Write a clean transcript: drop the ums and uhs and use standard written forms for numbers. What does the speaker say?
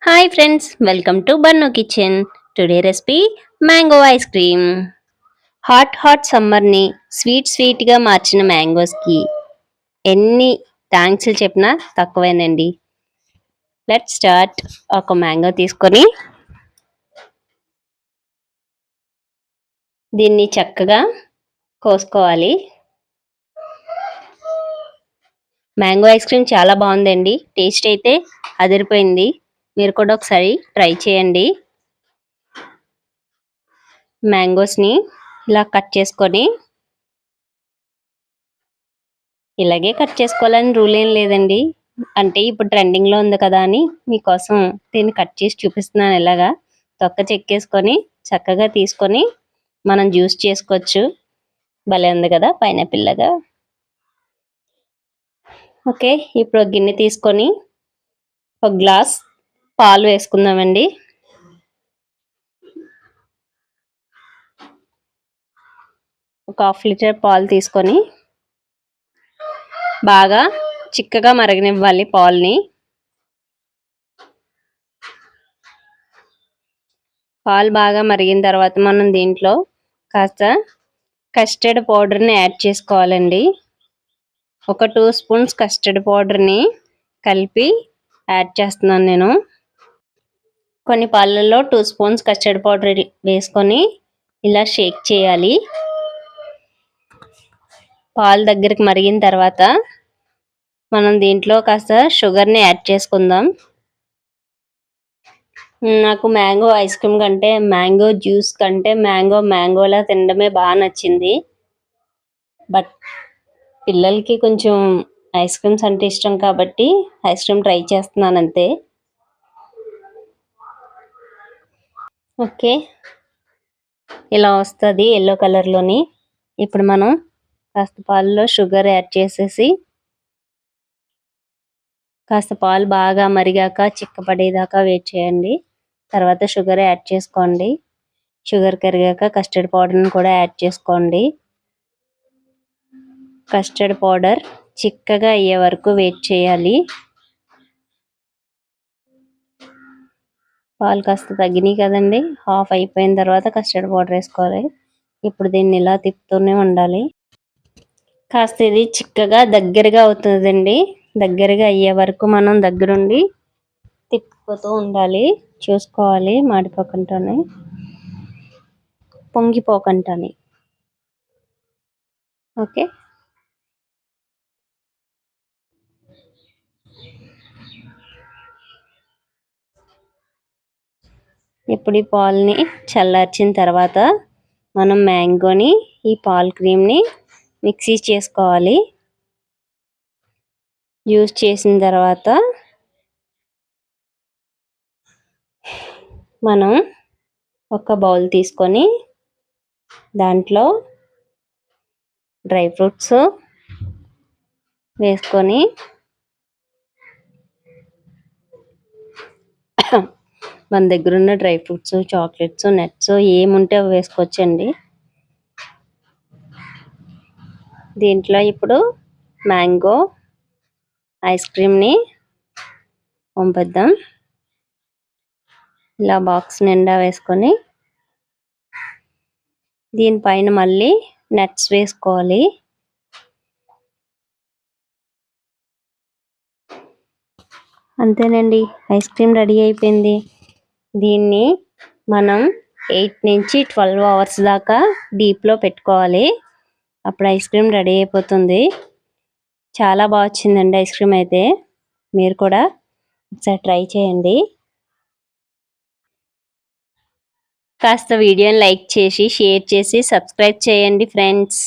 Hi friends, welcome to Bunnu kitchen. Today recipe mango ice cream. Hot సమ్మర్ని స్వీట్గా మార్చిన మ్యాంగోస్కి ఎన్ని థ్యాంక్స్ చెప్పినా తక్కువేనండి. Let's start. ఒక మ్యాంగో తీసుకొని దీన్ని చక్కగా కోసుకోవాలి. మ్యాంగో ఐస్ క్రీమ్ చాలా బాగుందండి. టేస్ట్ అయితే అదిరిపోయింది. మీరు కూడా ఒకసారి ట్రై చేయండి. మ్యాంగోస్ని ఇలా కట్ చేసుకొని, ఇలాగే కట్ చేసుకోవాలని రూల్ ఏం లేదండి. అంటే ఇప్పుడు ట్రెండింగ్లో ఉంది కదా అని మీకోసం దీన్ని కట్ చేసి చూపిస్తున్నాను. ఇలాగా తొక్క చెక్కేసుకొని చక్కగా తీసుకొని మనం జ్యూస్ చేసుకోవచ్చు. భలే ఉంది కదా, పైనాపిల్ లాగా. ఓకే, ఇప్పుడు ఒక గిన్నె తీసుకొని ఒక గ్లాస్ పాలు వేసుకుందామండి. ఒక హాఫ్ లీటర్ పాలు తీసుకొని బాగా చిక్కగా మరగనివ్వాలి పాలని. పాలు బాగా మరిగిన తర్వాత మనం దీంట్లో కాస్త కస్టర్డ్ పౌడర్ని యాడ్ చేసుకోవాలండి. ఒక 2 స్పూన్స్ కస్టర్డ్ పౌడర్ని కలిపి యాడ్ చేస్తున్నాను నేను. కొన్ని పాలల్లో 2 స్పూన్స్ కస్టర్డ్ పౌడర్ వేసుకొని ఇలా షేక్ చేయాలి. పాలు దగ్గరికి మరిగిన తర్వాత మనం దీంట్లో కాస్త షుగర్ని యాడ్ చేసుకుందాం. నాకు మ్యాంగో ఐస్ క్రీమ్ కంటే, మ్యాంగో జ్యూస్ కంటే మ్యాంగోలా తినడమే బాగా నచ్చింది. బట్ పిల్లలకి కొంచెం ఐస్ క్రీమ్స్ అంటే ఇష్టం కాబట్టి ఐస్ క్రీమ్ ట్రై చేస్తున్నాను అంతే. ఓకే, ఇలా వస్తుంది ఎల్లో కలర్లోని. ఇప్పుడు మనం కాస్త పాలలో షుగర్ యాడ్ చేసేసి కాస్త పాలు బాగా మరిగాక చిక్కపడేదాకా వెయిట్ చేయండి. తర్వాత షుగర్ యాడ్ చేసుకోండి. షుగర్ కరిగాక కస్టర్డ్ పౌడర్ని కూడా యాడ్ చేసుకోండి. కస్టర్డ్ పౌడర్ చిక్కగా అయ్యే వరకు వెయిట్ చేయాలి. పాలు కాస్త తగ్గినాయి కదండి, హాఫ్ అయిపోయిన తర్వాత కస్టర్డ్ పౌడర్ వేసుకోవాలి. ఇప్పుడు దీన్ని ఇలా తిప్పుతూనే ఉండాలి. కాస్త ఇది చిక్కగా దగ్గరగా అవుతుందండి. దగ్గరగా అయ్యే వరకు మనం దగ్గరుండి తిప్పుతూ ఉండాలి. చూసుకోవాలి మాడిపోకుండానే, పొంగిపోకుండానే. ఓకే, ఇప్పుడు ఈ పాలని చల్లార్చిన తర్వాత మనం మ్యాంగోని, ఈ పాల్ క్రీమ్ని మిక్సీ చేసుకోవాలి. యూస్ చేసిన తర్వాత మనం ఒక బౌల్ తీసుకొని దాంట్లో డ్రై ఫ్రూట్స్ వేసుకొని మన దగ్గర ఉన్న డ్రై ఫ్రూట్స్, చాక్లెట్స్, నట్స్ ఏముంటే అవి వేసుకోవచ్చండి. దీంట్లో ఇప్పుడు మ్యాంగో ఐస్ క్రీమ్ని పంపిద్దాం. ఇలా బాక్స్ నిండా వేసుకొని దీనిపైన మళ్ళీ నట్స్ వేసుకోవాలి. అంతేనండి, ఐస్ క్రీమ్ రెడీ అయిపోయింది. దీన్ని మనం 8 నుంచి 12 అవర్స్ దాకా డీప్లో పెట్టుకోవాలి. అప్పుడు ఐస్ క్రీమ్ రెడీ అయిపోతుంది. చాలా బాగా వచ్చిందండి ఐస్ క్రీమ్ అయితే. మీరు కూడా ఒకసారి ట్రై చేయండి. కాస్త వీడియోని లైక్ చేసి, షేర్ చేసి, సబ్స్క్రైబ్ చేయండి ఫ్రెండ్స్.